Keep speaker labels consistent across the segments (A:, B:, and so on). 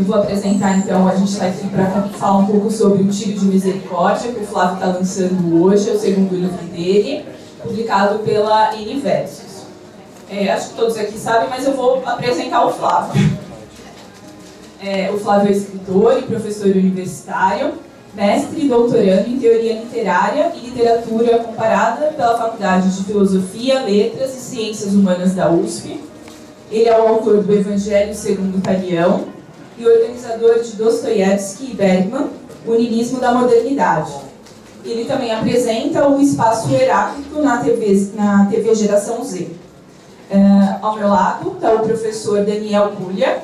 A: Eu vou apresentar, então, a gente está aqui para falar um pouco sobre o Tiro de Misericórdia, que o Flávio está lançando hoje, é o segundo livro dele, publicado pela Universos. Acho que todos aqui sabem, mas eu vou apresentar o Flávio. O Flávio é escritor e professor universitário, mestre e doutorando em Teoria Literária e Literatura Comparada pela Faculdade de Filosofia, Letras e Ciências Humanas da USP. Ele é o autor do Evangelho segundo Talião e organizador de Dostoiévski e Bergman, O Niilismo da Modernidade. Ele também apresenta o Espaço Heráclito na TV Geração Z. Ao meu lado está o professor Daniel Puglia.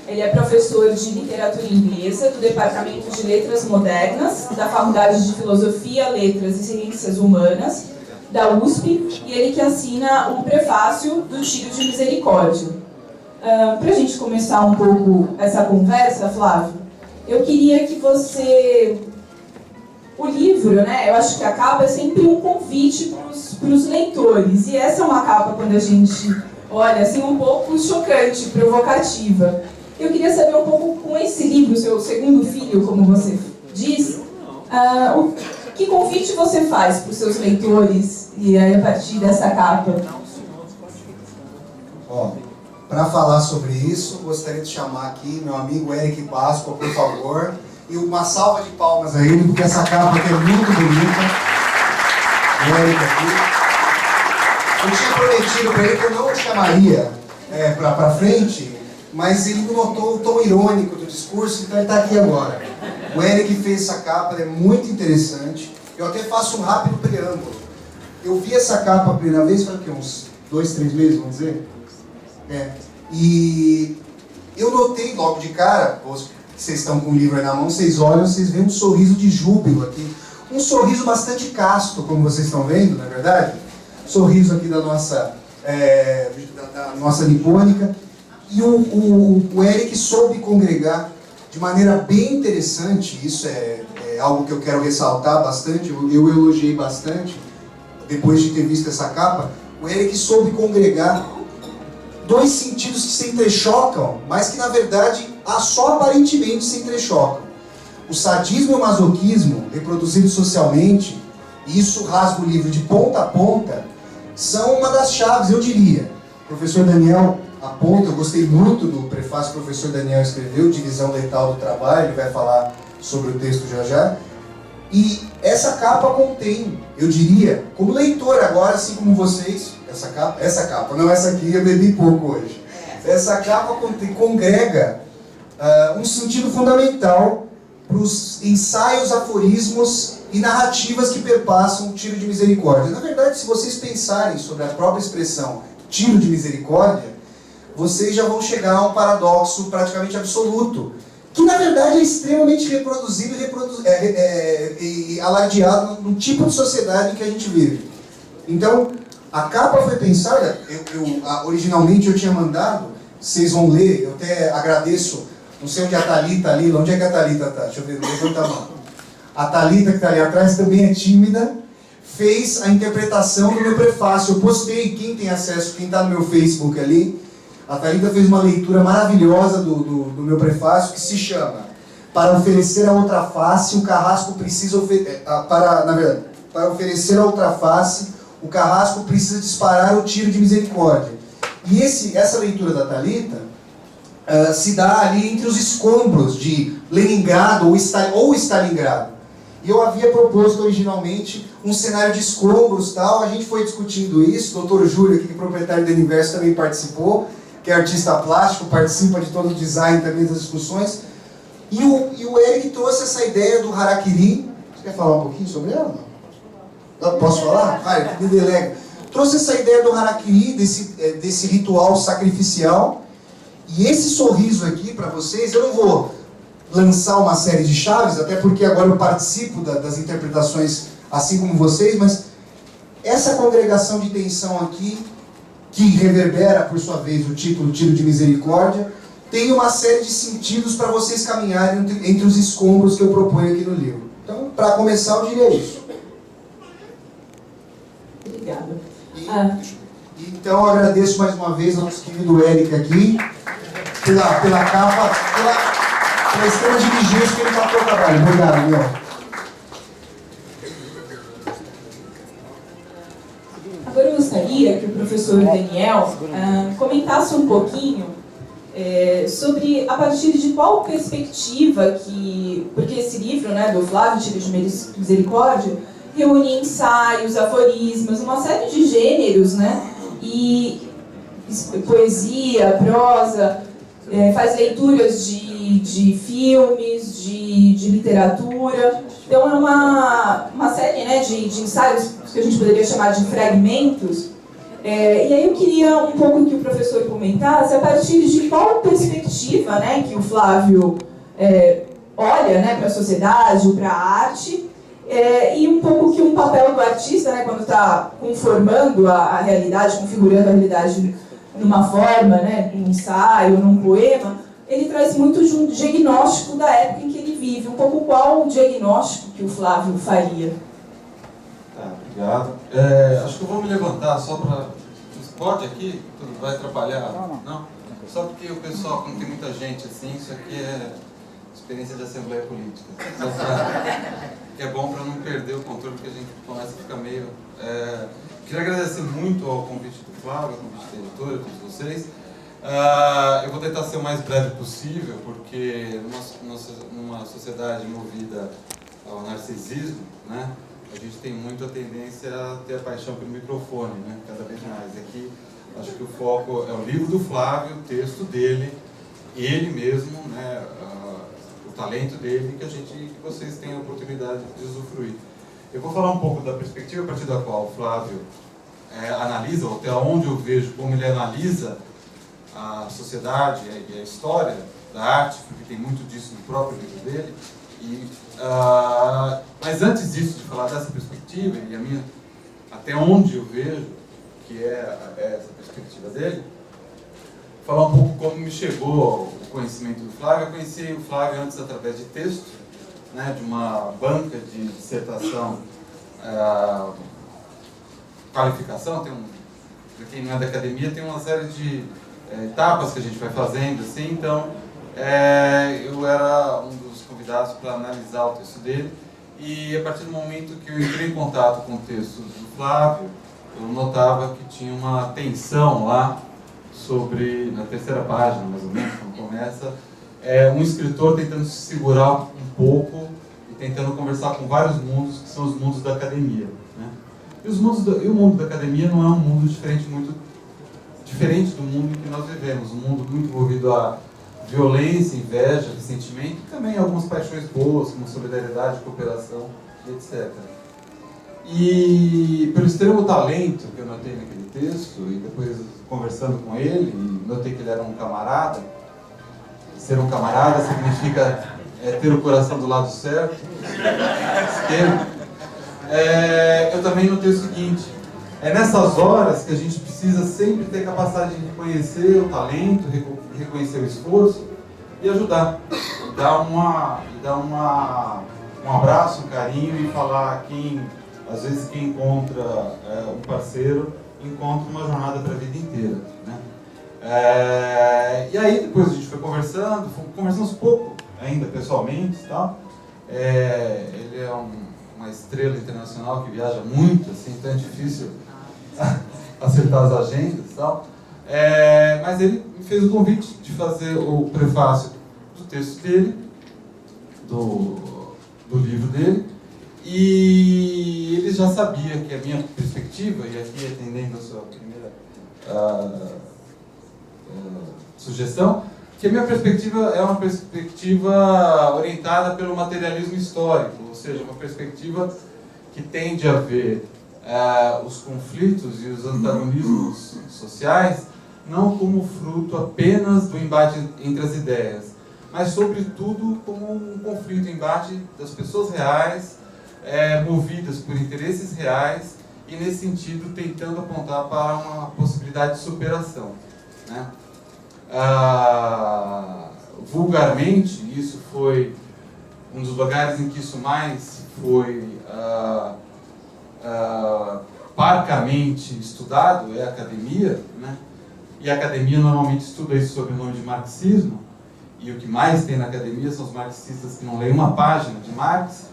A: Ele é professor de literatura inglesa do Departamento de Letras Modernas da Faculdade de Filosofia, Letras e Ciências Humanas da USP, e ele que assina o prefácio do Tiro de Misericórdia. Para a gente começar um pouco essa conversa, Flávio, eu queria que você... O livro, né, eu acho que a capa é sempre um convite para os leitores, e essa é uma capa, quando a gente olha, assim, um pouco chocante, provocativa. Eu queria saber um pouco, com esse livro, seu segundo filho, como você diz, que convite você faz para os seus leitores, e aí, a partir dessa capa?
B: Para falar sobre isso, gostaria de chamar aqui meu amigo Eric Páscoa, por favor, e uma salva de palmas a ele, porque essa capa aqui é muito bonita. O Eric aqui. Eu tinha prometido para ele que eu não o chamaria para frente, mas ele notou o tom irônico do discurso, então ele está aqui agora. O Eric fez essa capa, ela é muito interessante. Eu até faço um rápido preâmbulo. Eu vi essa capa a primeira vez, foi o quê? Uns 2, 3 meses, vamos dizer? E eu notei logo de cara, vocês estão com o livro aí na mão, vocês olham, vocês veem um sorriso de júbilo aqui. Um sorriso bastante casto, como vocês estão vendo, não é verdade? Sorriso aqui da nossa nipônica. E o Eric soube congregar de maneira bem interessante, isso é algo que eu quero ressaltar bastante, eu elogiei bastante, depois de ter visto essa capa. O Eric soube congregar dois sentidos que se entrechocam, mas que na verdade só aparentemente se entrechocam. O sadismo e o masoquismo, reproduzidos socialmente, e isso rasga o livro de ponta a ponta, são uma das chaves, eu diria. O professor Daniel aponta, eu gostei muito do prefácio que o professor Daniel escreveu, Divisão Letal do Trabalho, ele vai falar sobre o texto já já. E essa capa contém, eu diria, como leitor agora, assim como vocês, essa capa, não essa aqui, eu bebi pouco hoje. Essa capa congrega um sentido fundamental para os ensaios, aforismos e narrativas que perpassam o Tiro de Misericórdia. Na verdade, se vocês pensarem sobre a própria expressão Tiro de Misericórdia, vocês já vão chegar a um paradoxo praticamente absoluto, que na verdade é extremamente reproduzido e alardeado no tipo de sociedade em que a gente vive. Então, a capa foi pensada, originalmente eu tinha mandado, vocês vão ler, eu até agradeço, não sei onde a Thalita ali, onde é que a Thalita está? Deixa eu ver, levanta a mão. A Thalita que está ali atrás também é tímida, fez a interpretação do meu prefácio. Eu postei, quem tem acesso, quem está no meu Facebook ali, a Thalita fez uma leitura maravilhosa do meu prefácio, que se chama Para oferecer a outra face, o carrasco precisa para oferecer a outra face, o carrasco precisa disparar o tiro de misericórdia. E essa leitura da Thalita se dá ali entre os escombros de Leningrado ou Stalingrado. E eu havia proposto originalmente um cenário de escombros, tal. A gente foi discutindo isso, o Dr. Júlio, aqui, que é proprietário do Universo, também participou, que é artista plástico, participa de todo o design também das discussões. E o Eric trouxe essa ideia do harakiri. Você quer falar um pouquinho sobre ela? Não? Posso falar? Me delega. Trouxe essa ideia do harakiri, desse ritual sacrificial. E esse sorriso aqui para vocês, eu não vou lançar uma série de chaves, até porque agora eu participo das interpretações assim como vocês, mas essa congregação de tensão aqui, que reverbera, por sua vez, o título Tiro de Misericórdia, tem uma série de sentidos para vocês caminharem entre os escombros que eu proponho aqui no livro. Então, para começar, eu diria isso.
A: Obrigada.
B: Então, eu agradeço mais uma vez ao nosso querido Eric aqui, pela capa, prestando diligência que ele matou o trabalho. Obrigado, Léo.
A: Agora eu gostaria que o professor Daniel comentasse um pouquinho sobre a partir de qual perspectiva porque esse livro, né, do Flávio Tiro de Misericórdia, reúne ensaios, aforismos, uma série de gêneros, né, e poesia, prosa, faz leituras de filmes, de literatura. Então é uma série, né, de ensaios que a gente poderia chamar de fragmentos. E aí eu queria um pouco que o professor comentasse a partir de qual perspectiva, né, que o Flávio olha, né, para a sociedade, para a arte, e um pouco que um papel do artista, né, quando está conformando a realidade, configurando a realidade numa forma, né, num ensaio, num poema, ele traz muito de um diagnóstico da época em que ele vive. Um pouco qual o diagnóstico que o Flávio faria?
C: Obrigado. Acho que eu vou me levantar só para... Pode aqui? Tudo vai atrapalhar? Não? Só porque o pessoal, como tem muita gente assim, isso aqui é experiência de assembleia política. Só que é bom para não perder o controle, porque a gente começa a ficar meio... Queria agradecer muito ao convite do Flávio, ao convite da editora, a todos vocês. Eu vou tentar ser o mais breve possível, porque numa sociedade movida ao narcisismo, né, a gente tem muito a tendência a ter a paixão pelo microfone, né, cada vez mais. Aqui, acho que o foco é o livro do Flávio, o texto dele, ele mesmo, né, o talento dele, que vocês tenham a oportunidade de usufruir. Eu vou falar um pouco da perspectiva a partir da qual o Flávio analisa, ou até onde eu vejo como ele analisa a sociedade e a história da arte, porque tem muito disso no próprio livro dele. Mas antes disso, de falar dessa perspectiva, e até onde eu vejo que é essa perspectiva dele, falar um pouco como me chegou o conhecimento do Flávio. Eu conheci o Flávio antes através de texto, né, de uma banca de dissertação, qualificação. Para quem não é da academia, tem uma série de etapas que a gente vai fazendo, assim. Então, eu era um dos convidados para analisar o texto dele, e a partir do momento que eu entrei em contato com o texto do Flávio, eu notava que tinha uma tensão lá sobre, na terceira página, mais ou menos, quando começa, um escritor tentando se segurar um pouco e tentando conversar com vários mundos, que são os mundos da academia, né? E o mundo da academia não é um mundo muito diferente do mundo em que nós vivemos, um mundo muito envolvido a violência, inveja, ressentimento, e também algumas paixões boas, como solidariedade, cooperação, etc. E pelo extremo talento que eu notei naquele texto, e depois conversando com ele, e notei que ele era um camarada. Ser um camarada significa ter o coração do lado certo, esquerdo. Eu também notei o seguinte: é nessas horas que a gente precisa sempre ter capacidade de reconhecer o talento, reconhecer o esforço e ajudar. Dar um abraço, um carinho, e falar às vezes quem encontra um parceiro, encontra uma jornada para a vida inteira, né? E aí depois a gente foi conversamos pouco ainda pessoalmente e tal. Ele é uma estrela internacional que viaja muito, assim, então é difícil acertar as agendas e tal. Mas ele me fez o convite de fazer o prefácio do texto dele, do livro dele, e ele já sabia que a minha perspectiva, e aqui atendendo a sua primeira sugestão, que a minha perspectiva é uma perspectiva orientada pelo materialismo histórico, ou seja, uma perspectiva que tende a ver os conflitos e os antagonismos sociais não como fruto apenas do embate entre as ideias, mas sobretudo como um conflito, embate das pessoas reais, movidas por interesses reais, e nesse sentido tentando apontar para uma possibilidade de superação, né? Vulgarmente, isso foi um dos lugares em que isso mais foi parcamente estudado, é a academia, né? E a academia normalmente estuda isso sob o nome de marxismo, e o que mais tem na academia são os marxistas que não leem uma página de Marx.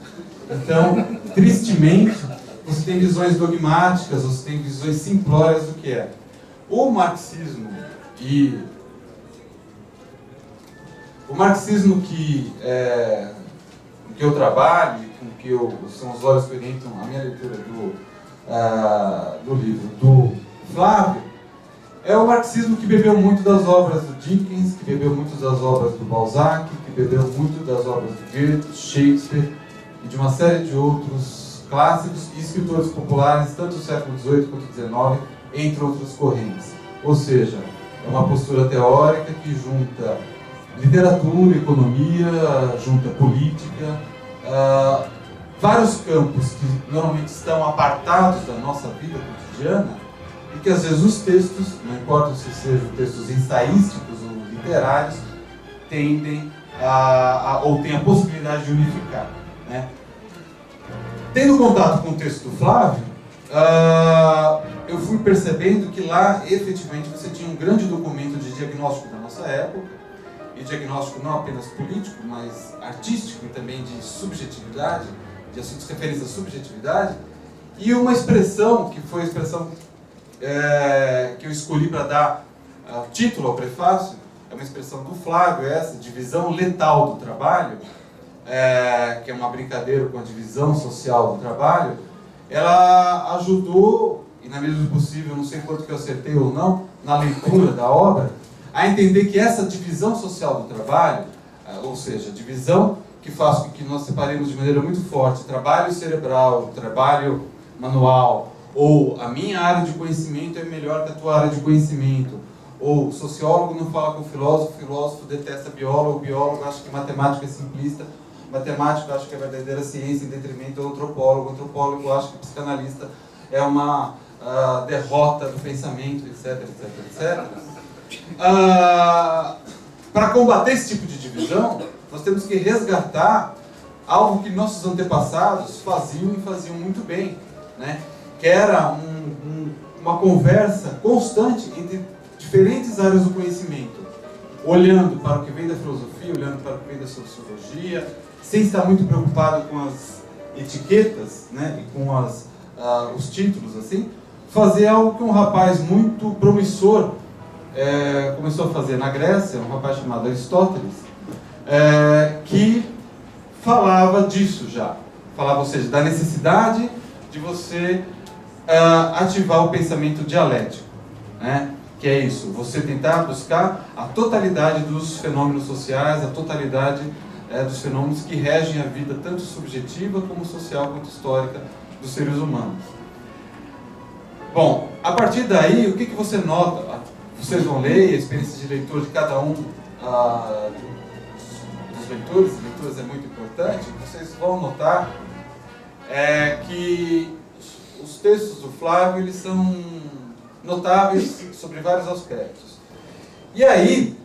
C: Então, tristemente, você tem visões dogmáticas, você tem visões simplórias do que é. O marxismo que eu trabalho, com que são os olhos que orientam a minha leitura do livro do Flávio, é o marxismo que bebeu muito das obras do Dickens, que bebeu muito das obras do Balzac, que bebeu muito das obras do Goethe, Shakespeare e de uma série de outros clássicos e escritores populares, tanto do século XVIII quanto XIX, entre outras correntes. Ou seja, é uma postura teórica que junta literatura, economia, junta política, vários campos que normalmente estão apartados da nossa vida cotidiana e que às vezes os textos, não importa se sejam textos ensaísticos ou literários, tendem ou têm a possibilidade de unificar, né? Tendo contato com o texto do Flávio, eu fui percebendo que lá, efetivamente, você tinha um grande documento de diagnóstico da nossa época, e diagnóstico não apenas político, mas artístico e também de subjetividade, de assuntos referentes à subjetividade, e uma expressão, que foi a expressão que eu escolhi para dar título ao prefácio, é uma expressão do Flávio, essa, divisão letal do trabalho, que é uma brincadeira com a divisão social do trabalho. Ela ajudou, e na medida do possível, não sei quanto que eu acertei ou não, na leitura da obra, a entender que essa divisão social do trabalho, ou seja, a divisão que faz com que nós separemos de maneira muito forte trabalho cerebral, trabalho manual, ou a minha área de conhecimento é melhor que a tua área de conhecimento, ou sociólogo não fala com o filósofo detesta biólogo, biólogo acha que matemática é simplista, matemático acha que é verdadeira ciência em detrimento do antropólogo, antropólogo acha que psicanalista é uma derrota do pensamento, etc, etc, etc. Para combater esse tipo de divisão, nós temos que resgatar algo que nossos antepassados faziam e faziam muito bem, né? Que era uma conversa constante entre diferentes áreas do conhecimento, olhando para o que vem da filosofia, olhando para o que vem da sociologia, sem estar muito preocupado com as etiquetas, né? E com os títulos, assim, fazer algo que um rapaz muito promissor começou a fazer na Grécia, um rapaz chamado Aristóteles, que falava disso já. Falava, ou seja, da necessidade de você ativar o pensamento dialético, né? Que é isso, você tentar buscar a totalidade dos fenômenos sociais, a totalidade dos fenômenos que regem a vida, tanto subjetiva como social, quanto histórica dos seres humanos. Bom, a partir daí, o que você nota? Vocês vão ler, a experiência de leitor de cada um dos leitores é muito importante, vocês vão notar que os textos do Flávio, eles são notáveis sobre vários aspectos. E aí,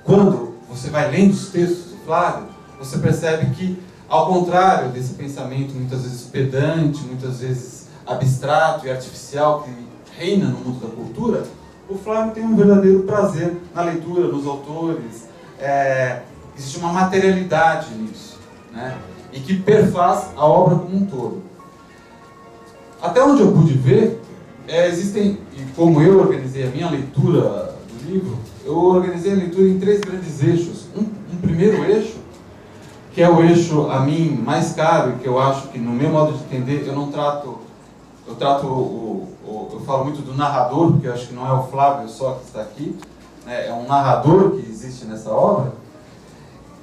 C: quando você vai lendo os textos do Flávio, você percebe que, ao contrário desse pensamento muitas vezes pedante, muitas vezes abstrato e artificial que reina no mundo da cultura, o Flávio tem um verdadeiro prazer na leitura, nos autores. Existe uma materialidade nisso, né? E que perfaz a obra como um todo. Até onde eu pude ver, existem, e como eu organizei a minha leitura do livro, eu organizei a leitura em 3 grandes eixos. Um primeiro eixo, que é o eixo a mim mais caro, que eu acho que, no meu modo de entender, eu falo muito do narrador, porque eu acho que não é o Flávio só que está aqui, né? É um narrador que existe nessa obra.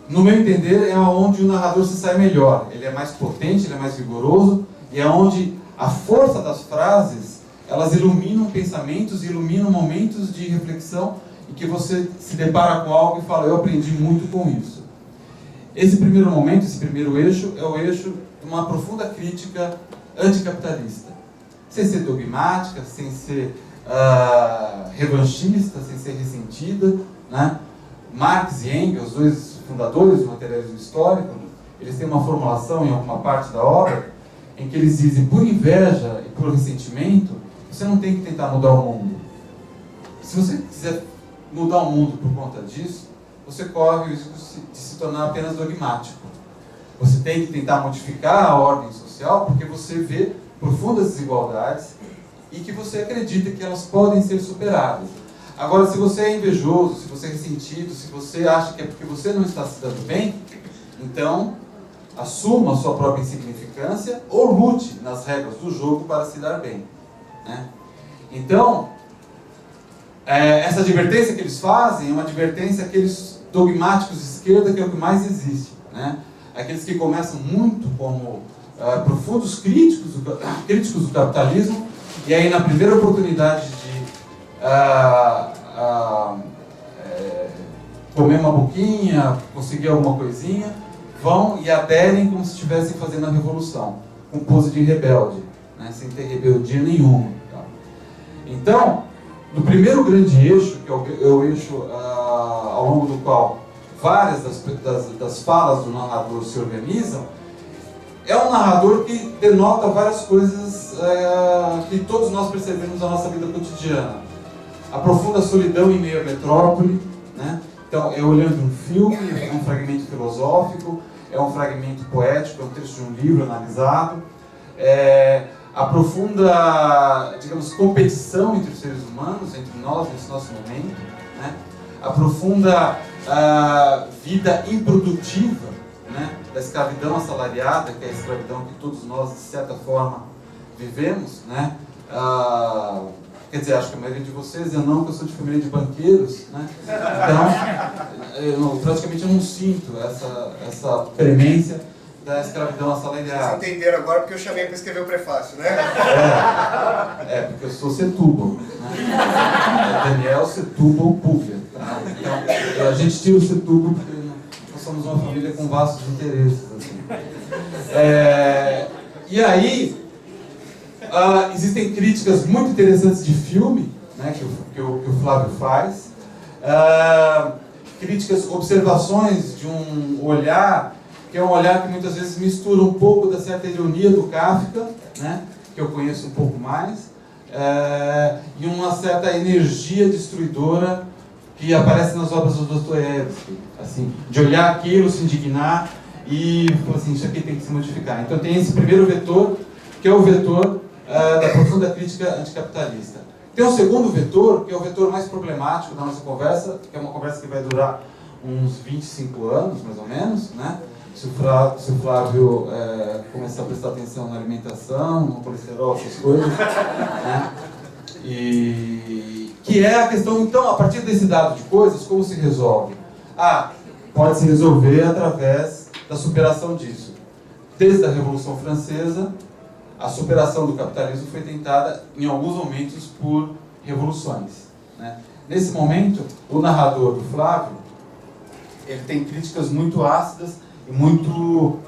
C: No meu entender, é onde o narrador se sai melhor. Ele é mais potente, ele é mais vigoroso, e é onde a força das frases, elas iluminam pensamentos, iluminam momentos de reflexão, e que você se depara com algo e fala, eu aprendi muito com isso. Esse primeiro momento, esse primeiro eixo, é o eixo de uma profunda crítica anticapitalista. Sem ser dogmática, sem ser revanchista, sem ser ressentida, né? Marx e Engels, 2 fundadores do materialismo histórico, eles têm uma formulação em alguma parte da obra em que eles dizem, por inveja e por ressentimento, você não tem que tentar mudar o mundo. Se você quiser mudar o mundo por conta disso, você corre o risco de se tornar apenas dogmático. Você tem que tentar modificar a ordem social porque você vê profundas desigualdades e que você acredita que elas podem ser superadas. Agora, se você é invejoso, se você é ressentido, se você acha que é porque você não está se dando bem, então assuma a sua própria insignificância ou lute nas regras do jogo para se dar bem, né? Então, essa advertência que eles fazem é uma advertência àqueles dogmáticos de esquerda, que é o que mais existe, né? Aqueles que começam muito como profundos críticos do capitalismo, e aí na primeira oportunidade de comer uma boquinha, conseguir alguma coisinha, vão e aderem como se estivessem fazendo a revolução, com pose de rebelde, né? Sem ter rebeldia nenhuma. Tá? Então, no primeiro grande eixo, que é o eixo ao longo do qual várias das falas do narrador se organizam, é um narrador que denota várias coisas que todos nós percebemos na nossa vida cotidiana. A profunda solidão em meio à metrópole, né? Então, é olhando um filme, é um fragmento filosófico, é um fragmento poético, é um texto de um livro analisado, a profunda, digamos, competição entre os seres humanos, entre nós, nesse nosso momento, né? A profunda vida improdutiva, né? Da escravidão assalariada, que é a escravidão que todos nós, de certa forma, vivemos, né? Quer dizer, acho que a maioria de vocês, eu não, porque eu sou de família de banqueiros, né? Então, praticamente eu não sinto essa premência da escravidão assalariada.
D: Vocês entenderam agora porque eu chamei para escrever o prefácio, né?
C: Porque eu sou Setúbal, né? Daniel Setúbal Púvia. Tá? Então, a gente tira o Setúbal porque nós somos uma família com vastos interesses. Assim. E aí, existem críticas muito interessantes de filme, né, que o Flávio faz, críticas, observações de um olhar, que é um olhar que muitas vezes mistura um pouco da certa ironia do Kafka, né, que eu conheço um pouco mais, e uma certa energia destruidora que aparece nas obras do Dostoiévski, assim, de olhar aquilo, se indignar e falar assim, isso aqui tem que se modificar. Então tem esse primeiro vetor, que é o vetor da profunda crítica anticapitalista. Tem um segundo vetor, que é o vetor mais problemático da nossa conversa, que é uma conversa que vai durar uns 25 anos, mais ou menos, né? Se o Flávio começar a prestar atenção na alimentação, no colesterol, essas coisas, né? E que é a questão, então, a partir desse dado de coisas, como se resolve? Pode se resolver através da superação disso. Desde a Revolução Francesa, a superação do capitalismo foi tentada, em alguns momentos, por revoluções, né? Nesse momento, o narrador do Flávio, ele tem críticas muito ácidas e muito,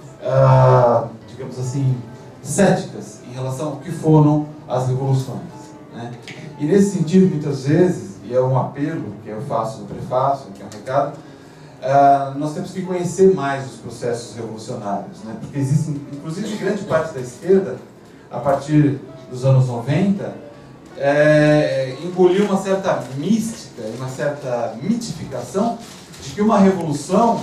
C: digamos assim, céticas em relação ao que foram as revoluções, né? E nesse sentido, muitas vezes, e é um apelo que eu faço no prefácio, que é um recado, nós temos que conhecer mais os processos revolucionários, né? Porque existem, inclusive, grande parte da esquerda, a partir dos anos 90, engoliu uma certa mística, uma certa mitificação de que uma revolução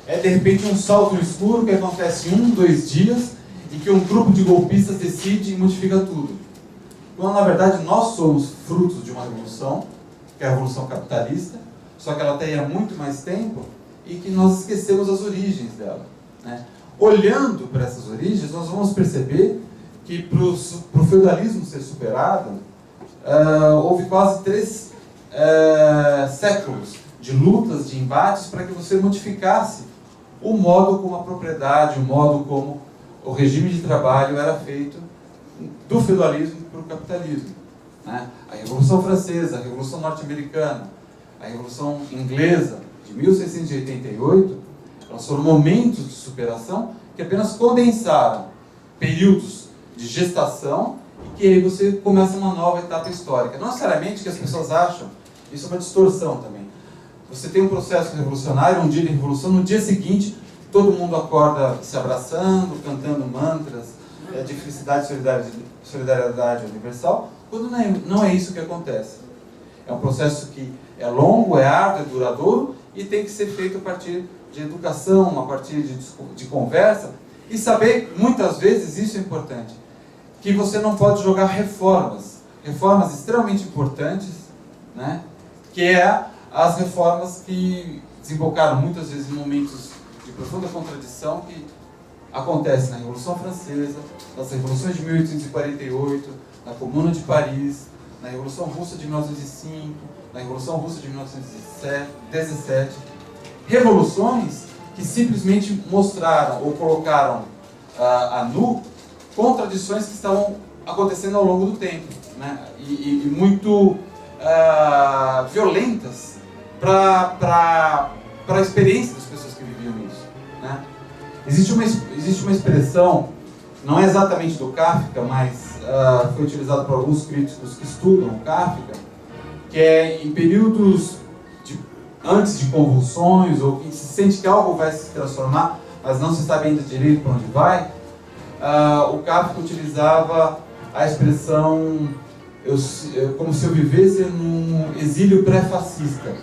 C: é, de repente, um salto no escuro que acontece em 1, 2 dias e que um grupo de golpistas decide e modifica tudo. Quando, na verdade, nós somos frutos de uma revolução, que é a Revolução Capitalista, só que ela tem há muito mais tempo e que nós esquecemos as origens dela, né? Olhando para essas origens, nós vamos perceber que para o feudalismo ser superado, houve quase 3 séculos de lutas, de embates, para que você modificasse o modo como a propriedade, o modo como o regime de trabalho era feito do feudalismo para o capitalismo, né? A Revolução Francesa, a Revolução Norte-Americana, a Revolução Inglesa de 1688, elas foram momentos de superação que apenas condensaram períodos de gestação e que aí você começa uma nova etapa histórica. Não necessariamente que as pessoas acham, isso é uma distorção também. Você tem um processo revolucionário, um dia de revolução, no dia seguinte todo mundo acorda se abraçando, cantando mantras de felicidade e solidariedade universal, quando não é isso que acontece. É um processo que é longo, é árduo, é duradouro e tem que ser feito a partir de educação, a partir de conversa, e saber, muitas vezes, isso é importante, que você não pode jogar reformas extremamente importantes, né? Que é as reformas que desembocaram muitas vezes em momentos de profunda contradição que acontecem na Revolução Francesa, nas revoluções de 1848, na Comuna de Paris, na Revolução Russa de 1905, na Revolução Russa de 1917. Revoluções que simplesmente mostraram ou colocaram a nu contradições que estavam acontecendo ao longo do tempo, né? E muito violentas para a experiência das pessoas que viviam isso, né? Existe uma expressão, não é exatamente do Kafka, mas foi utilizado por alguns críticos que estudam o Kafka, que é em períodos antes de convulsões, ou que se sente que algo vai se transformar, mas não se sabe ainda direito para onde vai. O Kafka utilizava a expressão como se eu vivesse num exílio pré-fascista,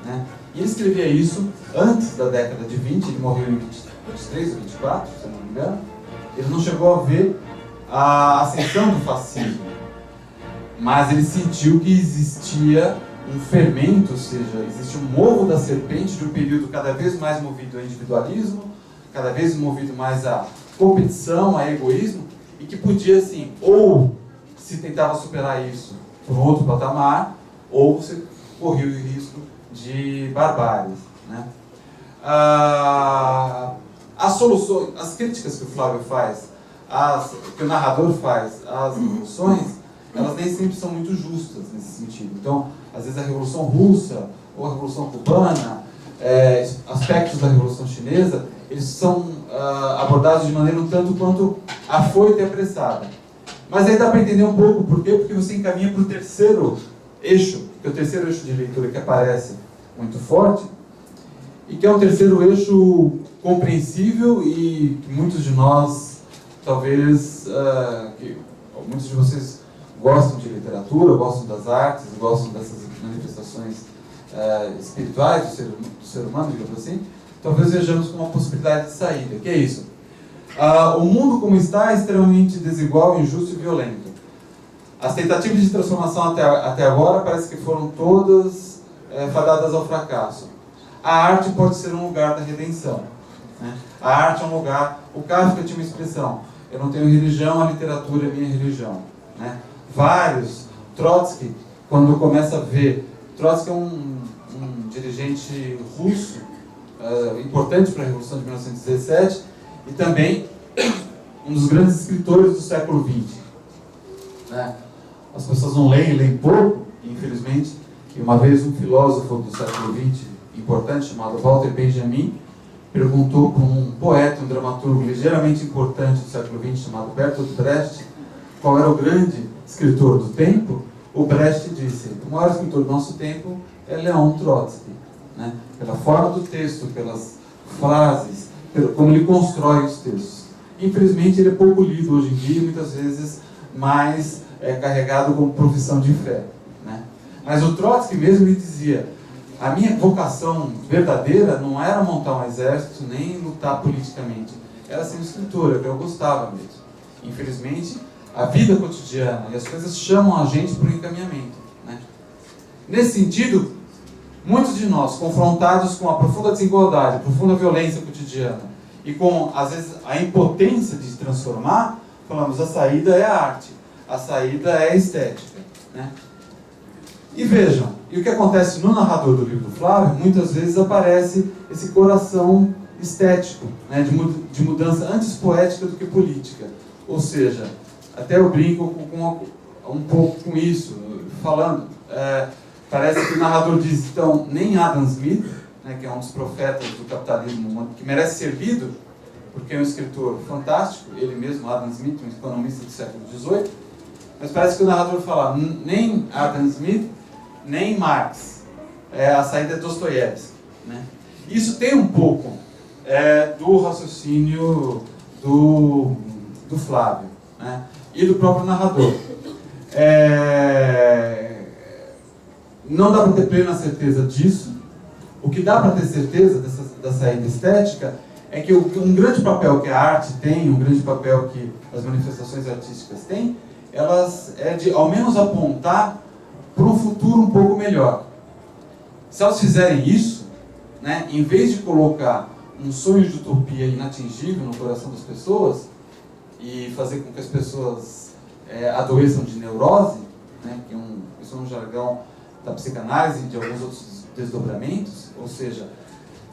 C: né? E ele escrevia isso antes da década de 20, ele morreu em 23 ou 24, se eu não me engano. Ele não chegou a ver a ascensão do fascismo, mas ele sentiu que existia um fermento, ou seja, existia um ovo da serpente de um período cada vez mais movido ao individualismo, cada vez movido mais à competição, a egoísmo, e que podia, assim, ou se tentava superar isso por um outro patamar, ou você corria o risco de barbáries, né? As soluções, as críticas que o Flávio faz, que o narrador faz às revoluções, elas nem sempre são muito justas nesse sentido. Então, às vezes a Revolução Russa ou a Revolução Cubana, aspectos da Revolução Chinesa, eles são abordados de maneira um tanto quanto afoita e apressada. Mas aí dá para entender um pouco por quê, porque você encaminha para o terceiro eixo, que é o terceiro eixo de leitura que aparece muito forte, e que é um terceiro eixo compreensível e que muitos de nós, talvez, muitos de vocês gostam de literatura, gostam das artes, gostam dessas manifestações espirituais do ser humano, digamos assim, talvez vejamos como uma possibilidade de saída. Que é isso? O mundo como está é extremamente desigual, injusto e violento. As tentativas de transformação até agora parece que foram todas fadadas ao fracasso. A arte pode ser um lugar da redenção, né? A arte é um lugar... O Kafka tinha uma expressão: eu não tenho religião, a literatura é minha religião, né? Vários, Trotsky, quando começa a ver... Trotsky é um dirigente russo importante para a Revolução de 1917 e também um dos grandes escritores do século XX, né? As pessoas não leem pouco, infelizmente. E uma vez um filósofo do século XX importante, chamado Walter Benjamin, perguntou para um poeta, um dramaturgo ligeiramente importante do século XX, chamado Bertolt Brecht, qual era o grande escritor do tempo. O Brecht disse: o maior escritor do nosso tempo é Leon Trotsky, né? Pela forma do texto, pelas frases, como ele constrói os textos. Infelizmente ele é pouco lido hoje em dia, muitas vezes mais carregado como profissão de fé, né? Mas o Trotsky mesmo lhe dizia: a minha vocação verdadeira não era montar um exército nem lutar politicamente, era ser um escritor, que eu gostava mesmo. Infelizmente, a vida cotidiana e as coisas chamam a gente para o encaminhamento, né? Nesse sentido, muitos de nós, confrontados com a profunda desigualdade, a profunda violência cotidiana e com, às vezes, a impotência de se transformar, falamos: a saída é a arte, a saída é a estética, né? E vejam, e o que acontece no narrador do livro do Flávio, muitas vezes aparece esse coração estético, né, de mudança antes poética do que política. Ou seja, até eu brinco um pouco com isso, falando, parece que o narrador diz, então, nem Adam Smith, né, que é um dos profetas do capitalismo, que merece ser lido, porque é um escritor fantástico, ele mesmo, Adam Smith, um economista do século XVIII, mas parece que o narrador fala, nem Adam Smith, nem Marx, a saída é Dostoiévski, né? Isso tem um pouco do raciocínio do Flávio, né? E do próprio narrador. Não dá para ter plena certeza disso. O que dá para ter certeza da saída estética é que um grande papel que a arte tem, um grande papel que as manifestações artísticas têm, elas é de, ao menos, apontar para um futuro um pouco melhor. Se elas fizerem isso, né, em vez de colocar um sonho de utopia inatingível no coração das pessoas e fazer com que as pessoas adoeçam de neurose, né, que isso é um jargão da psicanálise e de alguns outros desdobramentos, ou seja,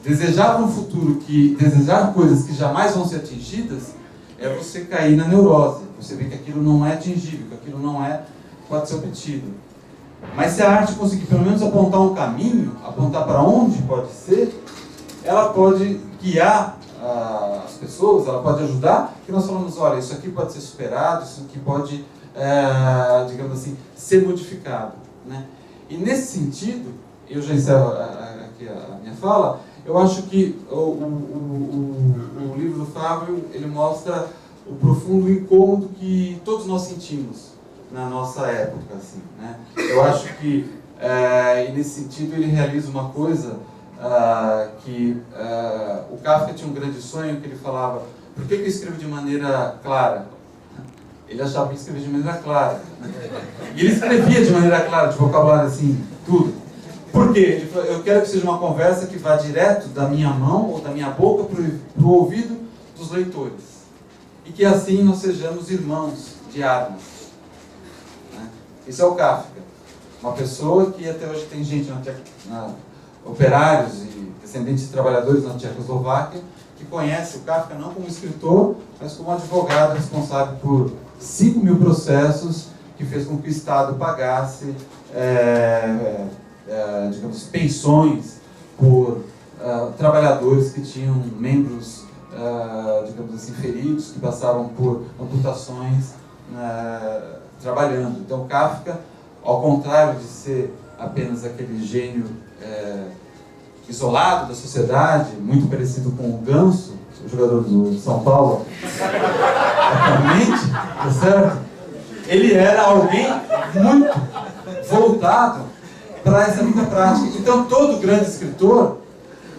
C: desejar para um futuro desejar coisas que jamais vão ser atingidas, é você cair na neurose, você vê que aquilo não é atingível, que aquilo não pode ser obtido. Mas se a arte conseguir pelo menos apontar um caminho, apontar para onde pode ser, ela pode guiar as pessoas, ela pode ajudar, que nós falamos, olha, isso aqui pode ser superado, isso aqui pode, digamos assim, ser modificado, né? E nesse sentido, eu já encerro aqui a minha fala, eu acho que o livro do Fábio, ele mostra o profundo incômodo que todos nós sentimos na nossa época, assim, né? Eu acho que, e nesse sentido, ele realiza uma coisa que o Kafka tinha um grande sonho, que ele falava, por que eu escrevo de maneira clara? Ele achava que escrevia de maneira clara. E ele escrevia de maneira clara, de vocabulário assim, tudo. Por quê? Ele falou, eu quero que seja uma conversa que vá direto da minha mão ou da minha boca para o ouvido dos leitores. E que assim nós sejamos irmãos de armas. Né? Isso é o Kafka. Uma pessoa que até hoje tem gente, operários e descendentes de trabalhadores na Tchecoslováquia, que conhece o Kafka não como escritor, mas como advogado responsável por 5.000 processos que fez com que o Estado pagasse digamos, pensões por trabalhadores que tinham membros, digamos assim, feridos, que passavam por amputações trabalhando. Então Kafka, ao contrário de ser apenas aquele gênio isolado da sociedade, muito parecido com o Ganso, o jogador do São Paulo, atualmente, tá certo? Ele era alguém muito voltado para essa vida prática. Então todo grande escritor,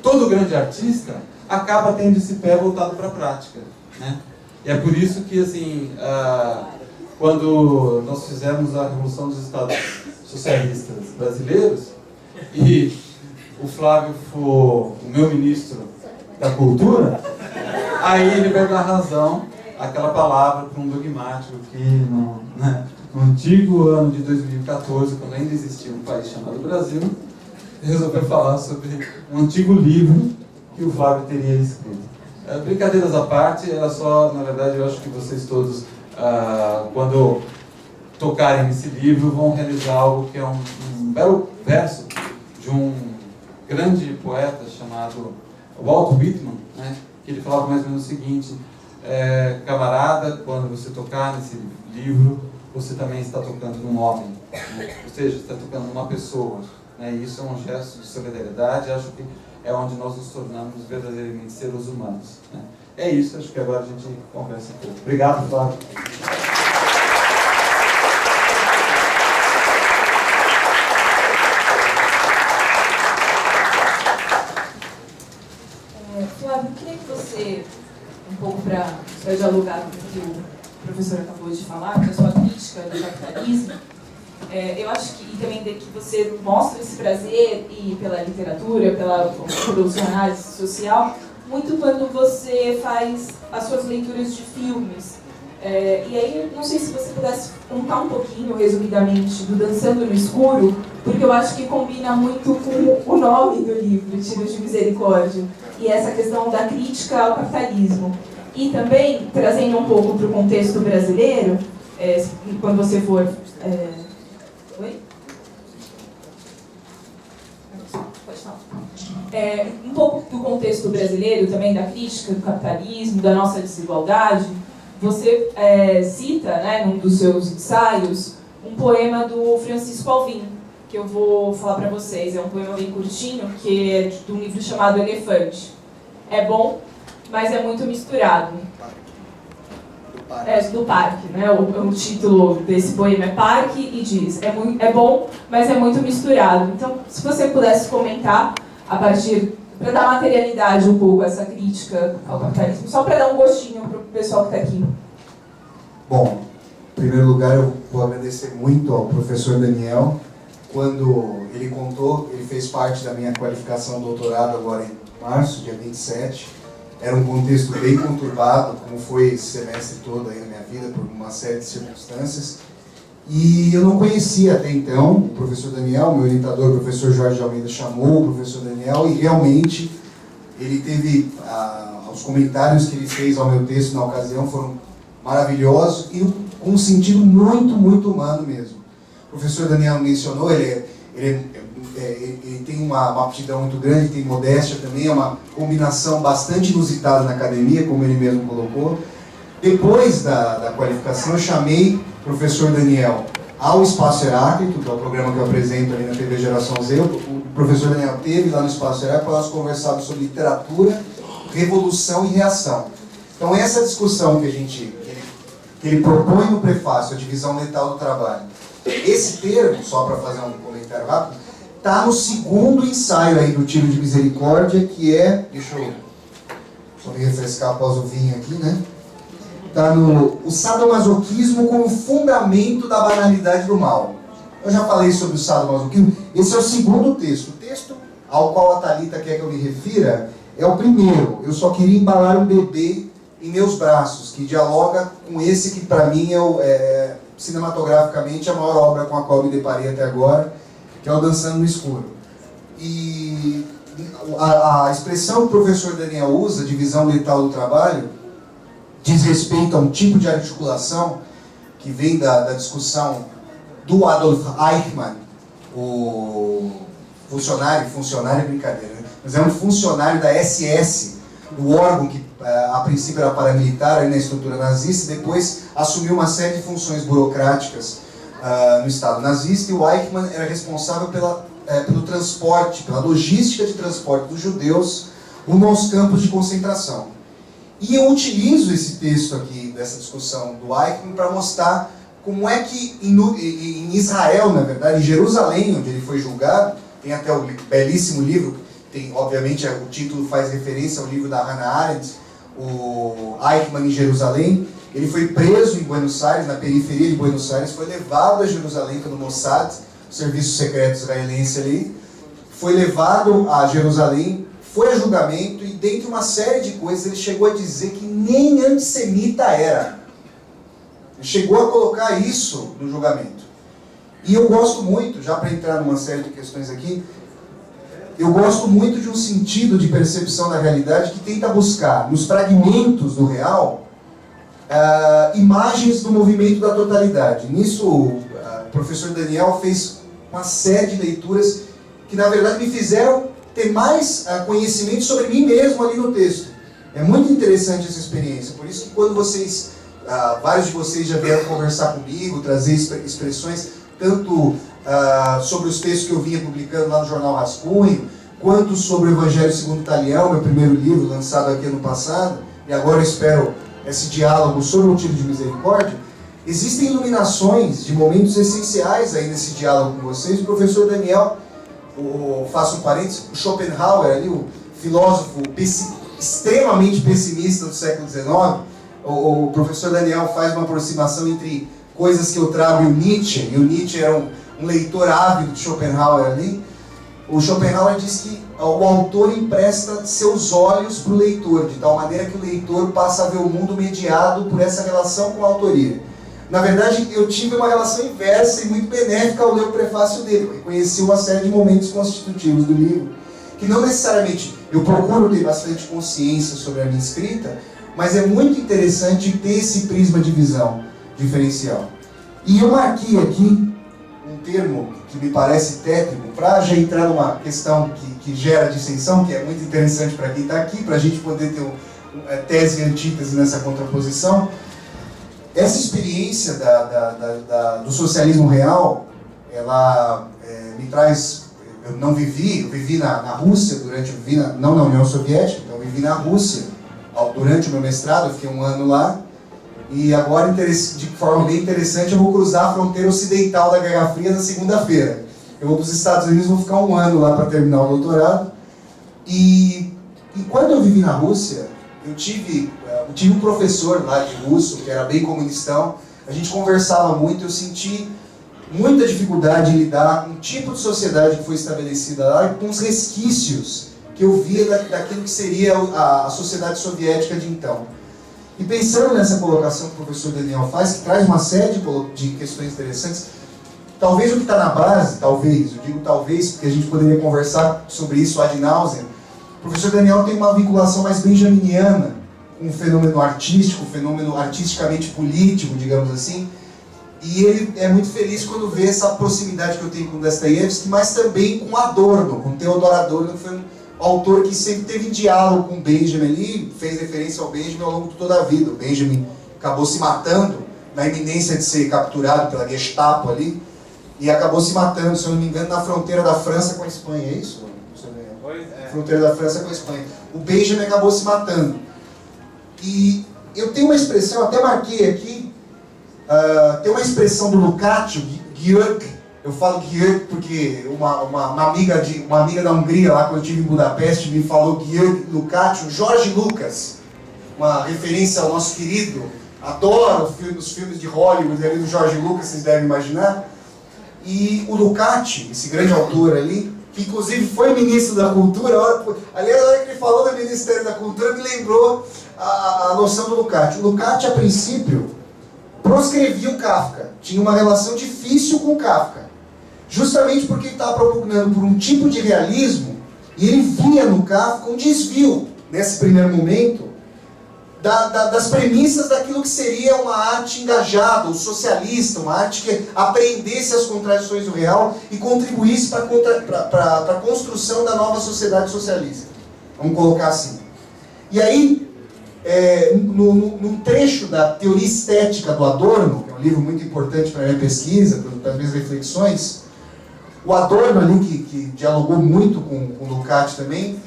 C: todo grande artista, acaba tendo esse pé voltado para a prática, né? E é por isso que, assim, quando nós fizemos a Revolução dos Estados Socialistas Brasileiros, e o Flávio for o meu ministro da Cultura, aí ele vai dar razão àquela palavra para um dogmático que no antigo ano de 2014, quando ainda existia um país chamado Brasil, resolveu falar sobre um antigo livro que o Flávio teria escrito. Brincadeiras à parte, era só, na verdade, eu acho que vocês todos, quando tocarem nesse livro, vão realizar algo que é um belo verso de um grande poeta chamado Walt Whitman, né, que ele falava mais ou menos o seguinte, camarada, quando você tocar nesse livro, você também está tocando num homem, né? Ou seja, está tocando numa pessoa, né? E isso é um gesto de solidariedade, acho que é onde nós nos tornamos verdadeiramente seres humanos, né? É isso, acho que agora a gente conversa um pouco. Obrigado, Flávio.
A: Flávio, eu queria que você, um pouco para dialogar com o que o professor acabou de falar, da sua crítica do capitalismo, eu acho que, e também que você mostra esse prazer e pela literatura, pela produção análise social, muito quando você faz as suas leituras de filmes. E aí, não sei se você pudesse contar um pouquinho, resumidamente, do Dançando no Escuro, porque eu acho que combina muito com o nome do livro, Tiros de Misericórdia, e essa questão da crítica ao capitalismo. E também, trazendo um pouco para o contexto brasileiro, quando você for... Oi? Pode falar. Um pouco do contexto brasileiro, também da crítica do capitalismo, da nossa desigualdade, você cita, né, num dos seus ensaios, um poema do Francisco Alvim, que eu vou falar para vocês. É um poema bem curtinho, que é de um livro chamado Elefante. É bom, mas é muito misturado. Do Parque, né? O título desse poema é Parque e diz, é bom, mas é muito misturado. Então, se você pudesse comentar a partir, para dar materialidade um pouco a essa crítica ao capitalismo, só para dar um gostinho para o pessoal que está aqui.
B: Bom, em primeiro lugar eu vou agradecer muito ao professor Daniel. Quando ele contou, ele fez parte da minha qualificação do doutorado agora em março, dia 27. Era um contexto bem conturbado, como foi esse semestre todo aí na minha vida, por uma série de circunstâncias. E eu não conhecia até então o professor Daniel, meu orientador, o professor Jorge Almeida, chamou o professor Daniel e realmente ele teve, os comentários que ele fez ao meu texto na ocasião foram maravilhosos e com um sentido muito, muito humano mesmo. O professor Daniel mencionou, ele tem uma aptidão muito grande, tem modéstia também, é uma combinação bastante inusitada na academia, como ele mesmo colocou. Depois da qualificação, eu chamei o professor Daniel ao Espaço Heráclito, que é o programa que eu apresento ali na TV Geração Z. O professor Daniel esteve lá no Espaço Heráclito para nós conversarmos sobre literatura, revolução e reação. Então essa discussão que ele propõe no prefácio, a divisão letal do trabalho, esse termo, só para fazer um comentário rápido, está no segundo ensaio aí do Tiro de Misericórdia, que é, deixa eu só me refrescar após o vinho aqui, né? Está no o sadomasoquismo como fundamento da banalidade do mal. Eu já falei sobre o sadomasoquismo, esse é o segundo texto. O texto ao qual a Thalita quer que eu me refira é o primeiro. Eu só queria embalar um bebê em meus braços, que dialoga com esse que para mim é cinematograficamente a maior obra com a qual me deparei até agora, que é o Dançando no Escuro. E a expressão que o professor Daniel usa, divisão letal do trabalho, diz respeito a um tipo de articulação que vem da discussão do Adolf Eichmann, o funcionário é brincadeira, né? Mas é um funcionário da SS, o órgão que a princípio era paramilitar aí na estrutura nazista, e depois assumiu uma série de funções burocráticas no Estado nazista, e o Eichmann era responsável pelo transporte, pela logística de transporte dos judeus rumo aos campos de concentração. E eu utilizo esse texto aqui, dessa discussão do Eichmann, para mostrar como é que em Israel, na verdade, em Jerusalém, onde ele foi julgado, tem até o belíssimo livro, obviamente o título faz referência ao livro da Hannah Arendt, o Eichmann em Jerusalém. Ele foi preso em Buenos Aires, na periferia de Buenos Aires, foi levado a Jerusalém pelo Mossad, o serviço secreto israelense ali, foi levado a Jerusalém, foi a julgamento, e dentre uma série de coisas ele chegou a dizer que nem antissemita era. Ele chegou a colocar isso no julgamento. E eu gosto muito, já para entrar numa série de questões aqui, eu gosto muito de um sentido de percepção da realidade que tenta buscar, nos fragmentos do real, imagens do movimento da totalidade. Nisso, o professor Daniel fez uma série de leituras que, na verdade, me fizeram ter mais conhecimento sobre mim mesmo ali no texto. É muito interessante essa experiência. Por isso que quando vocês, vários de vocês já vieram conversar comigo, trazer expressões, tanto sobre os textos que eu vinha publicando lá no Jornal Rascunho, quanto sobre o Evangelho segundo Talião, meu primeiro livro, lançado aqui ano passado, e agora eu espero esse diálogo sobre o Tiro de Misericórdia. Existem iluminações de momentos essenciais aí nesse diálogo com vocês. O professor Daniel, faço um parênteses, o Schopenhauer, ali, o filósofo extremamente pessimista do século XIX, o professor Daniel faz uma aproximação entre coisas que eu trago e o Nietzsche era um leitor ávido de Schopenhauer ali. O Schopenhauer diz que o autor empresta seus olhos para o leitor, de tal maneira que o leitor passa a ver o mundo mediado por essa relação com a autoria. Na verdade, eu tive uma relação inversa e muito benéfica ao ler o prefácio dele. Eu conheci uma série de momentos constitutivos do livro, que não necessariamente eu procuro ter bastante consciência sobre a minha escrita, mas é muito interessante ter esse prisma de visão diferencial. E eu marquei aqui um termo que me parece técnico, para já entrar numa questão que gera dissensão, que é muito interessante para quem está aqui, para a gente poder ter tese e antítese nessa contraposição. Essa experiência do socialismo real, ela me traz... Eu não vivi, eu vivi na Rússia, não na União Soviética, então eu vivi na Rússia durante o meu mestrado, eu fiquei um ano lá. E agora, de forma bem interessante, eu vou cruzar a fronteira ocidental da Guerra Fria na segunda-feira. Eu vou para os Estados Unidos, vou ficar um ano lá para terminar o doutorado. E quando eu vivi na Rússia, eu tive um professor lá de russo, que era bem comunistão, a gente conversava muito, eu senti muita dificuldade em lidar com o tipo de sociedade que foi estabelecida lá e com os resquícios que eu via daquilo que seria a sociedade soviética de então. E pensando nessa colocação que o professor Daniel faz, que traz uma série de questões interessantes, talvez o que está na base, talvez, eu digo talvez, porque a gente poderia conversar sobre isso ad nauseam, o professor Daniel tem uma vinculação mais benjaminiana com o fenômeno artístico, o fenômeno artisticamente político, digamos assim, e ele é muito feliz quando vê essa proximidade que eu tenho com Dostoiévski, mas também com Adorno, com Theodor Adorno, que foi um autor que sempre teve diálogo com Benjamin ali, fez referência ao Benjamin ao longo de toda a vida. O Benjamin acabou se matando na iminência de ser capturado pela Gestapo ali, e acabou se matando, se eu não me engano, na fronteira da França com a Espanha, é isso? Fronteira da França com a Espanha. O Benjamin acabou se matando. E eu tenho uma expressão, eu até marquei aqui, tem uma expressão do Lukács, György, eu falo György porque uma amiga da Hungria, lá quando eu estive em Budapeste, me falou György Lukács, Jorge Lucas, uma referência ao nosso querido, adoro os filmes de Hollywood ali do Jorge Lucas, vocês devem imaginar. E o Lukács, esse grande autor ali, que inclusive foi ministro da Cultura, aliás, a hora que ele falou do Ministério da Cultura, me lembrou a noção do Lukács. O Lukács, a princípio, proscrevia o Kafka, tinha uma relação difícil com o Kafka, justamente porque ele estava procurando por um tipo de realismo, e ele via no Kafka um desvio, nesse primeiro momento, das premissas daquilo que seria uma arte engajada, ou socialista, uma arte que apreendesse as contradições do real e contribuísse para a construção da nova sociedade socialista. Vamos colocar assim. E aí, num trecho da Teoria Estética do Adorno, que é um livro muito importante para a minha pesquisa, para as minhas reflexões, o Adorno ali, que dialogou muito com o Lukács também,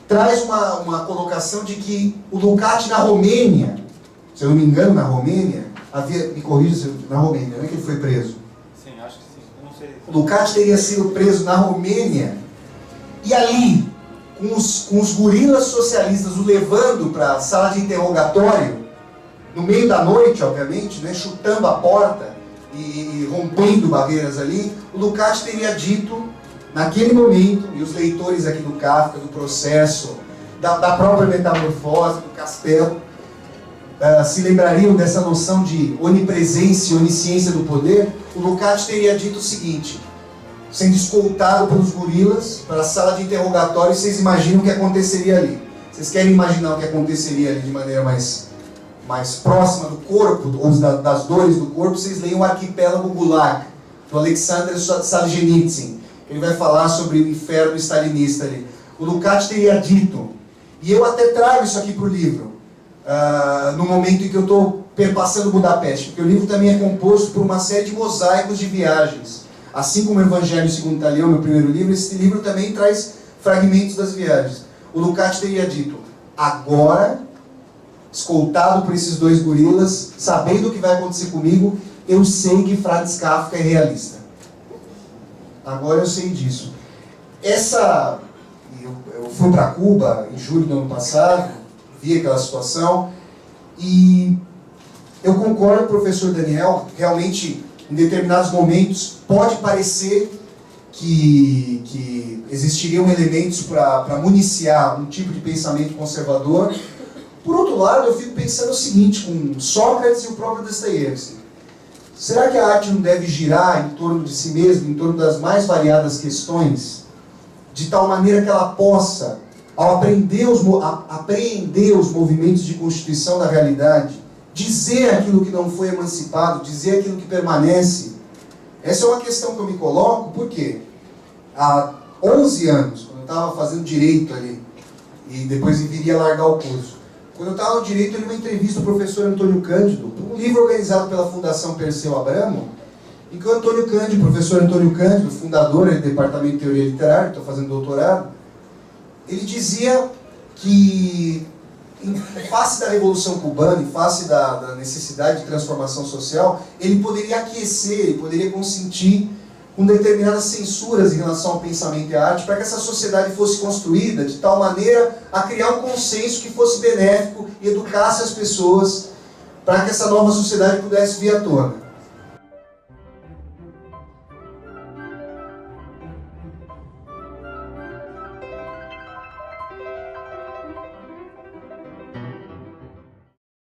B: traz uma colocação de que o Lukács na Romênia, se eu não me engano, na Romênia, me corrija, na Romênia, não é que ele foi preso?
C: Sim, acho que sim, eu não sei.
B: O Lukács teria sido preso na Romênia, e ali, com os gorilas socialistas o levando para a sala de interrogatório, no meio da noite, obviamente, né, chutando a porta e rompendo barreiras ali, o Lukács teria dito, naquele momento, e os leitores aqui do Kafka, do Processo, da própria Metamorfose, do Castelo, se lembrariam dessa noção de onipresença e onisciência do poder, o Lukács teria dito o seguinte, sendo escoltado pelos gorilas para a sala de interrogatório, vocês imaginam o que aconteceria ali. Vocês querem imaginar o que aconteceria ali de maneira mais próxima do corpo, ou das dores do corpo, vocês leiam o Arquipélago Gulag, do Alexander Solzhenitsyn. Ele vai falar sobre o inferno stalinista ali. O Lukács teria dito, e eu até trago isso aqui para o livro, no momento em que eu estou perpassando Budapeste, porque o livro também é composto por uma série de mosaicos de viagens. Assim como o Evangelho segundo Talião, meu primeiro livro, esse livro também traz fragmentos das viagens. O Lukács teria dito, agora, escoltado por esses dois gorilas, sabendo o que vai acontecer comigo, eu sei que Franz Kafka é realista. Agora eu sei disso. Eu fui para Cuba em julho do ano passado, vi aquela situação, e eu concordo com o professor Daniel, realmente, em determinados momentos, pode parecer que existiriam elementos para municiar um tipo de pensamento conservador. Por outro lado, eu fico pensando o seguinte, com Sócrates e o próprio Dostoiévski. Será que a arte não deve girar em torno de si mesma, em torno das mais variadas questões, de tal maneira que ela possa, ao apreender os movimentos de constituição da realidade, dizer aquilo que não foi emancipado, dizer aquilo que permanece? Essa é uma questão que eu me coloco, porque há 11 anos, quando eu estava fazendo direito ali, e depois viria largar o curso, quando eu estava no direito, eu li uma entrevista do professor Antônio Cândido, um livro organizado pela Fundação Perseu Abramo, em que o professor Antônio Cândido, fundador do Departamento de Teoria Literária, estou fazendo doutorado, ele dizia que, em face da Revolução Cubana, em face da necessidade de transformação social, ele poderia aquecer, ele poderia consentir com determinadas censuras em relação ao pensamento e à arte, para que essa sociedade fosse construída de tal maneira a criar um consenso que fosse benéfico e educasse as pessoas para que essa nova sociedade pudesse vir à tona.